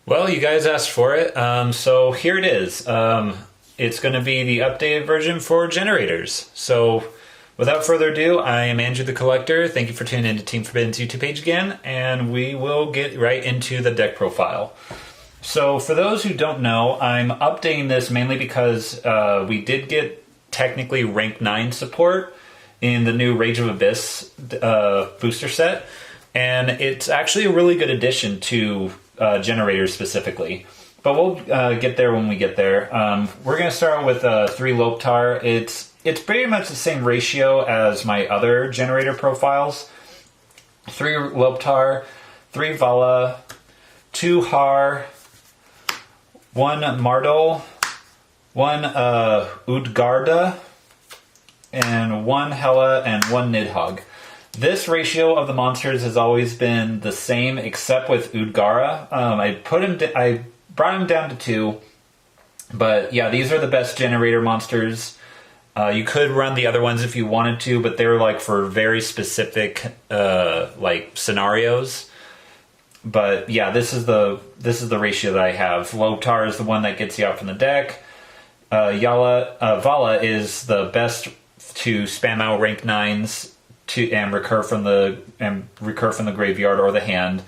Well, you guys asked for it, so here it is. It's going to be the updated version for generators. So, without further ado, I am Andrew the Collector. Thank you for tuning in to Team Forbidden's YouTube page again, and we will get right into the deck profile. So, for those who don't know, I'm updating this mainly because we did get technically rank 9 support in the new Rage of Abyss booster set, and it's actually a really good addition to generators specifically. But we'll get there when we get there. We're going to start with 3 Loptar. It's pretty much the same ratio as my other generator profiles. 3 Loptar, 3 Vala, 2 Har, 1 Mardol, 1 Udgarda, and 1 Hela, and 1 Nidhogg. This ratio of the monsters has always been the same, except with Udgara. I brought him down to 2, but yeah, these are the best generator monsters. You could run the other ones if you wanted to, but they're like for very specific like scenarios. But yeah, this is the ratio that I have. Loptar is the one that gets you out from the deck. Vala is the best to spam out rank 9s and recur from the graveyard or the hand.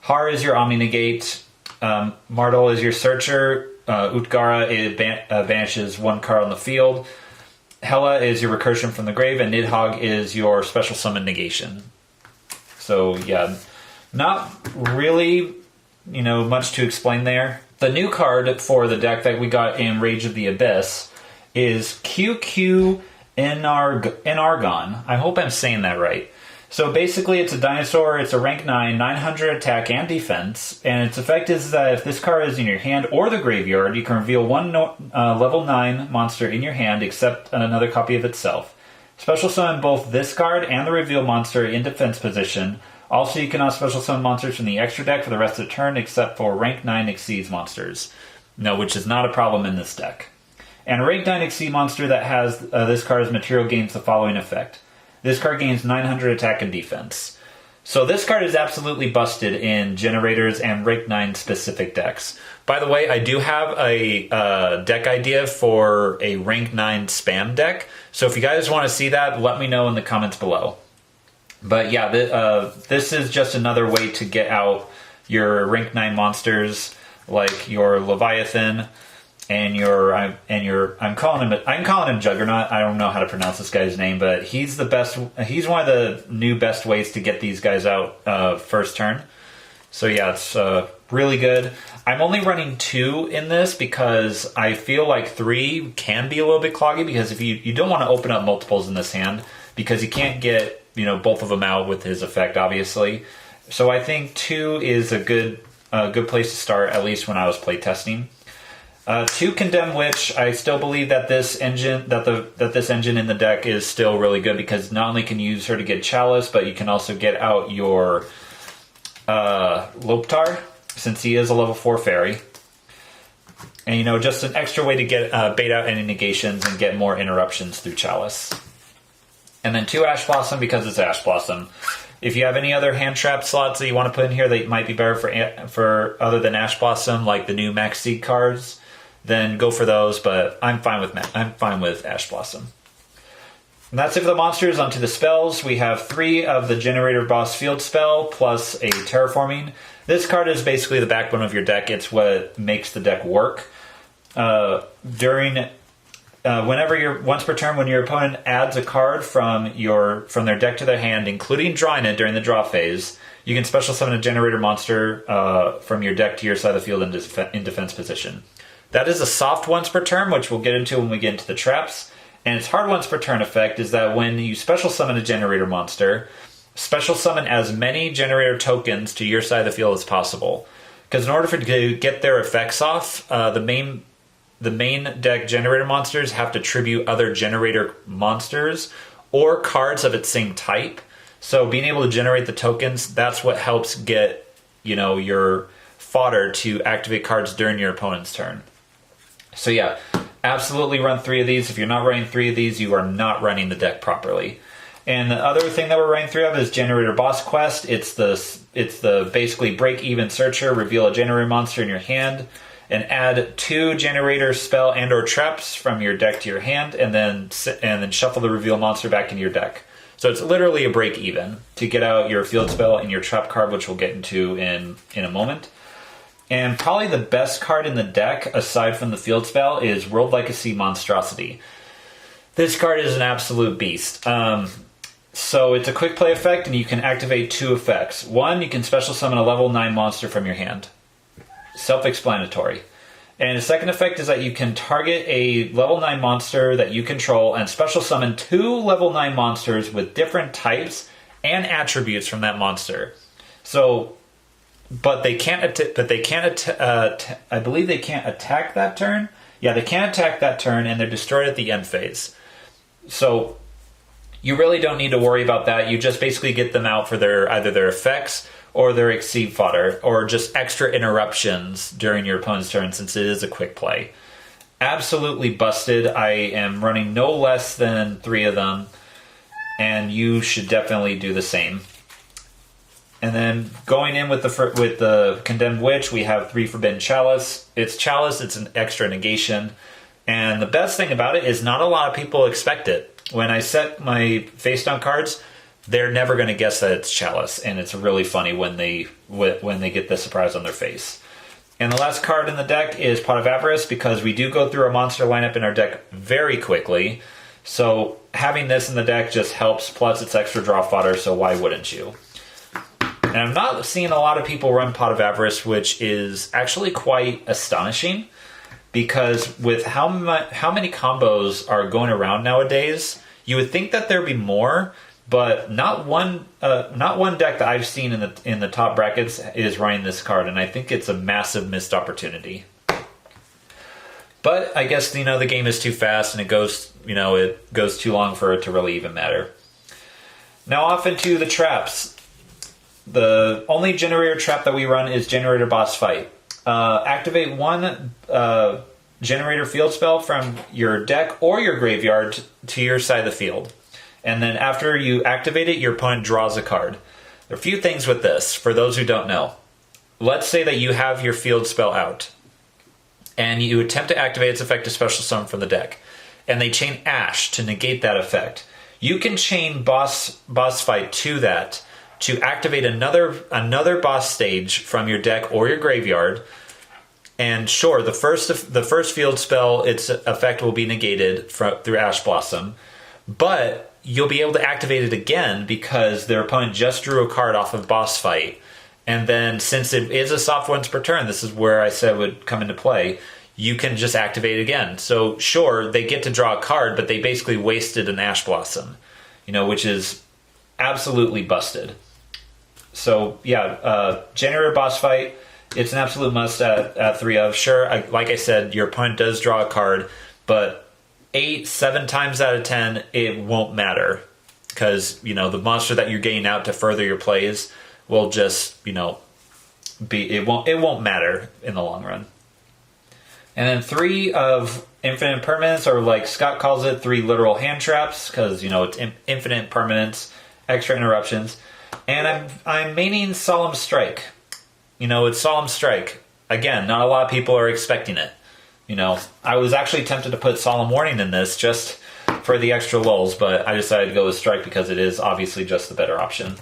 Har is your Omni Negate. Mardol is your Searcher. Utgara banishes 1 card on the field. Hela is your Recursion from the grave, and Nidhogg is your Special Summon Negation. So yeah, not really, much to explain there. The new card for the deck that we got in Rage of the Abyss is QQ Enargon. I hope I'm saying that right. So basically it's a dinosaur, it's a rank 9, 900 attack and defense, and its effect is that if this card is in your hand or the graveyard, you can reveal 1 level 9 monster in your hand except another copy of itself. Special summon both this card and the reveal monster in defense position. Also, you cannot special summon monsters from the extra deck for the rest of the turn except for rank 9 Exceeds monsters. No, which is not a problem in this deck. And a rank 9 Exceed monster that has this card's material gains the following effect. This card gains 900 attack and defense. So this card is absolutely busted in generators and rank 9 specific decks. By the way, I do have a deck idea for a rank 9 spam deck. So if you guys want to see that, let me know in the comments below. But yeah, this is just another way to get out your rank 9 monsters like your Leviathan and I'm calling him Juggernaut. I don't know how to pronounce this guy's name, but he's the best. He's one of the new best ways to get these guys out first turn. So yeah, it's really good. I'm only running 2 in this because I feel like 3 can be a little bit cloggy, because if you don't want to open up multiples in this hand because you can't get both of them out with his effect, obviously. So I think 2 is a good place to start, at least when I was playtesting. 2 Condemn Witch. I still believe that this engine in the deck is still really good, because not only can you use her to get Chalice, but you can also get out your Loptar, since he is a level 4 fairy. And just an extra way to get bait out any negations and get more interruptions through Chalice. And then 2 Ash Blossom, because it's Ash Blossom. If you have any other hand trap slots that you want to put in here that might be better for other than Ash Blossom, like the new Max Seed cards, then go for those. But I'm fine with Ash Blossom. And that's it for the monsters. Onto the spells. We have 3 of the Generator Boss Field spell plus a Terraforming. This card is basically the backbone of your deck. It's what makes the deck work. Once per turn, when your opponent adds a card from their deck to their hand, including drawing it during the draw phase, you can special summon a generator monster from your deck to your side of the field in defense position. That is a soft once per turn, which we'll get into when we get into the traps. And its hard once per turn effect is that when you special summon a generator monster, special summon as many generator tokens to your side of the field as possible. Because in order to get their effects off, the main deck generator monsters have to tribute other generator monsters or cards of its same type. So being able to generate the tokens, that's what helps get your fodder to activate cards during your opponent's turn. So yeah, absolutely run 3 of these. If you're not running 3 of these, you are not running the deck properly. And the other thing that we're running 3 of is Generator Boss Quest. It's the it's the basically break even searcher. Reveal a generator monster in your hand, and add 2 Generaider spell and or traps from your deck to your hand, and then shuffle the reveal monster back into your deck. So it's literally a break even to get out your field spell and your trap card, which we'll get into in a moment. And probably the best card in the deck, aside from the field spell, is World Legacy Monstrosity. This card is an absolute beast. So it's a quick play effect, and you can activate 2 effects. One, you can special summon a level 9 monster from your hand. Self-explanatory. And the second effect is that you can target a level 9 monster that you control and special summon 2 level 9 monsters with different types and attributes from that monster. So, but they can't. I believe they can't attack that turn. Yeah, they can't attack that turn, and they're destroyed at the end phase. So you really don't need to worry about that. You just basically get them out for either their effects or their exceed fodder, or just extra interruptions during your opponent's turn, since it is a quick play. Absolutely busted. I am running no less than 3 of them, and you should definitely do the same. And then going in with the Condemned Witch, we have 3 Forbidden Chalice. It's an extra negation, and the best thing about it is not a lot of people expect it. When I set my face down cards, they're never going to guess that it's Chalice, and it's really funny when they get the surprise on their face. And the last card in the deck is Pot of Avarice, because we do go through a monster lineup in our deck very quickly. So having this in the deck just helps, plus it's extra draw fodder, so why wouldn't you? And I'm not seeing a lot of people run Pot of Avarice, which is actually quite astonishing, because with how many combos are going around nowadays, you would think that there'd be more. But not one deck that I've seen in the top brackets is running this card, and I think it's a massive missed opportunity. But I guess the game is too fast, and it goes too long for it to really even matter. Now off into the traps. The only Generator trap that we run is Generator Boss Fight. Activate 1 Generator field spell from your deck or your graveyard to your side of the field. And then after you activate it, your opponent draws a card. There are a few things with this, for those who don't know. Let's say that you have your field spell out, and you attempt to activate its effect to special summon from the deck, and they chain Ash to negate that effect. You can chain boss fight to that to activate another boss stage from your deck or your graveyard. And sure, the first field spell, its effect will be negated through Ash Blossom, but you'll be able to activate it again because their opponent just drew a card off of boss fight. And then since it is a soft once per turn, this is where I said would come into play, you can just activate it again. So sure, they get to draw a card, but they basically wasted an Ash Blossom, which is absolutely busted. So yeah, Generator Boss Fight, it's an absolute must at 3 of. Sure, like I said, your opponent does draw a card, but 7 times out of 10, it won't matter, because the monster that you're getting out to further your plays will just it won't matter in the long run. And then 3 of Infinite Permanence, or like Scott calls it, 3 literal hand traps, because it's infinite permanence, extra interruptions. And I'm maining Solemn Strike. It's Solemn Strike. Again, not a lot of people are expecting it. I was actually tempted to put Solemn Warning in this just for the extra lulls, but I decided to go with Strike because it is obviously just the better option.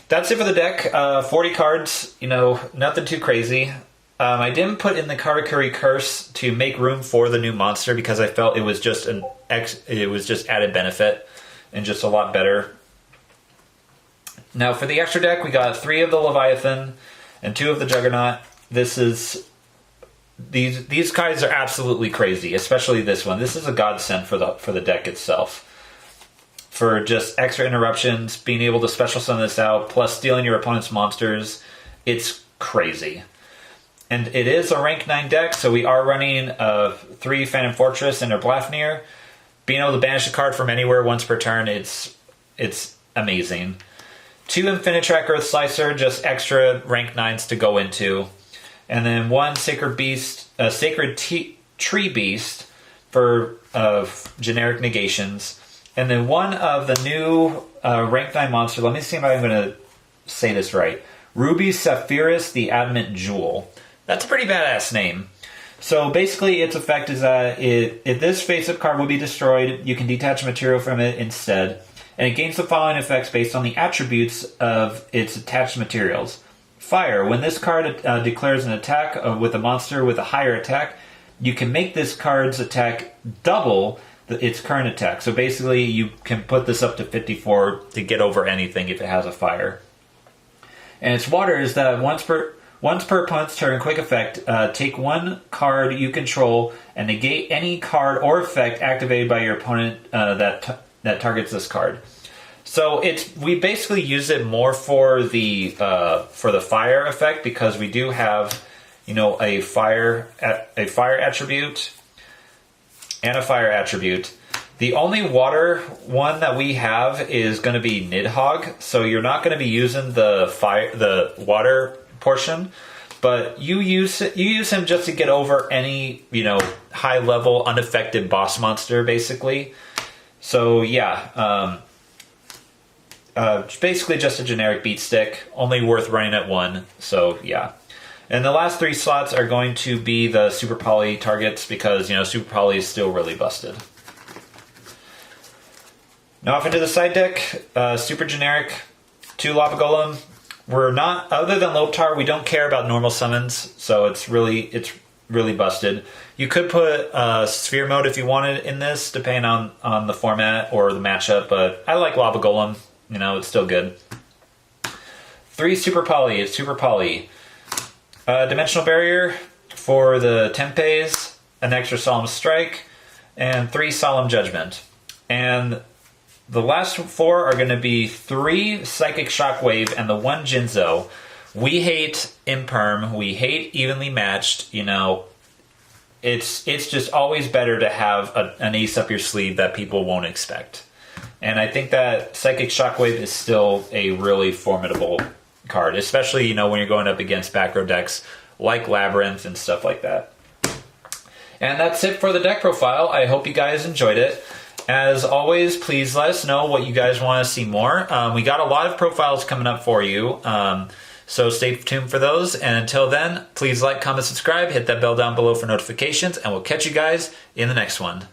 That's it for the deck. 40 cards, nothing too crazy. I didn't put in the Karakuri Curse to make room for the new monster because I felt it was just added benefit and just a lot better. Now for the extra deck, we got 3 of the Leviathan and 2 of the Juggernaut. These cards are absolutely crazy, especially this one. This is a godsend for the deck itself. For just extra interruptions, being able to special summon this out, plus stealing your opponent's monsters, it's crazy. And it is a rank 9 deck, so we are running 3 Phantom Fortress and Blafnir. Being able to banish a card from anywhere once per turn, it's amazing. 2 Infinitrack Earth Slicer, just extra rank 9s to go into. And then 1 Sacred Tree Beast for generic negations. And then 1 of the new rank 9 monster. Let me see if I'm going to say this right. Ruby Sapphirus, the Adamant Jewel. That's a pretty badass name. So basically its effect is that if this face-up card will be destroyed, you can detach material from it instead. And it gains the following effects based on the attributes of its attached materials. Fire. When this card declares an attack with a monster with a higher attack, you can make this card's attack double its current attack. So basically you can put this up to 54 to get over anything if it has a fire. And its water is that once per opponent's turn, quick effect, take one card you control and negate any card or effect activated by your opponent that targets this card. So we basically use it more for the fire effect, because we do have, a fire attribute and a fire attribute. The only water one that we have is going to be Nidhogg, so you're not going to be using the water portion, but you use him just to get over any high level unaffected boss monster, basically. So yeah, basically just a generic beat stick, only worth running at 1. So yeah. And the last 3 slots are going to be the Super Poly targets, because Super Poly is still really busted. Now off into the side deck, super generic, 2 Lava Golem. We're not, other than Loptar, we don't care about normal summons, so it's really busted. You could put Sphere Mode if you wanted in this, depending on the format or the matchup, but I like Lava Golem, it's still good. 3 Super Poly, it's Super Poly. Dimensional Barrier for the Tempes, an extra Solemn Strike, and 3 Solemn Judgment. And the last 4 are going to be 3 Psychic Shockwave and the 1 Jinzo. We hate Imperm. We hate Evenly Matched. It's just always better to have an ace up your sleeve that people won't expect. And I think that Psychic Shockwave is still a really formidable card, especially when you're going up against back row decks like Labyrinth and stuff like that. And that's it for the deck profile. I hope you guys enjoyed it. As always, please let us know what you guys want to see more. We got a lot of profiles coming up for you, so stay tuned for those. And until then, please like, comment, subscribe, hit that bell down below for notifications, and we'll catch you guys in the next one.